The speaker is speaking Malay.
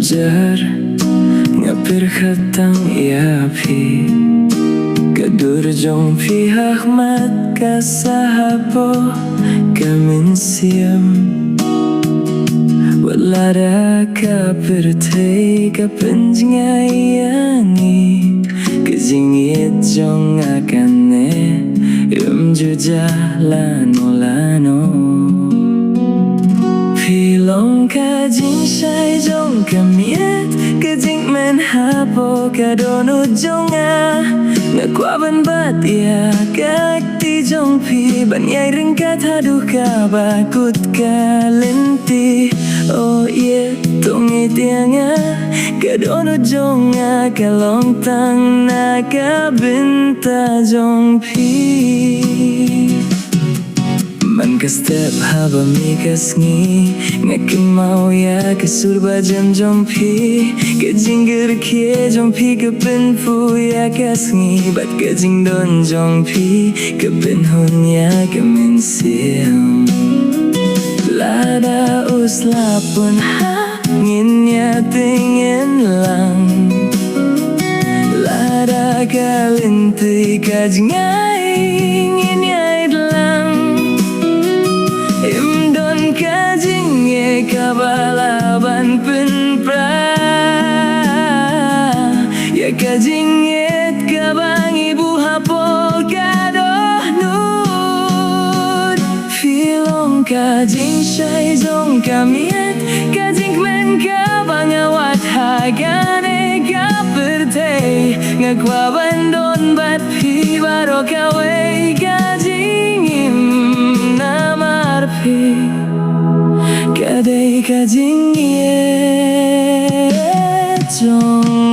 hajar ngapir khatang iapi kadur jong pihak mat kasahapo kamin siam walara kapir thei kapenjngayani kejingit jong akane juja lano lano Pilong ka jing shai jong kamiet ka jing men hapo ka Dohnud jonga ngakwa ban bat ya ka ti jong pi ban yai ring ka thadu ka bakut ka lenti oh yeah tong itianga ka Dohnud jonga ka long tang na ka binta jong pi Man ka step haba mi kasngi ngakin mau ya ka surba jam jompi ka jingger kie jompi ka penfu ya kasngi bat ka jingdon jompi ka penhun ya ka mensiam lada usla pun hangin ya tingin lang lada ka linti ka jingai ingin ya kabalaban penpra ya kajingit kabang ibu hapo ka Dohnud filong kajing shai zong kamiet kajing men kabang awat hagane kaperte ngakwa bandon bat pi baro kawe kajing im namar pi Kadai ka jing ye jong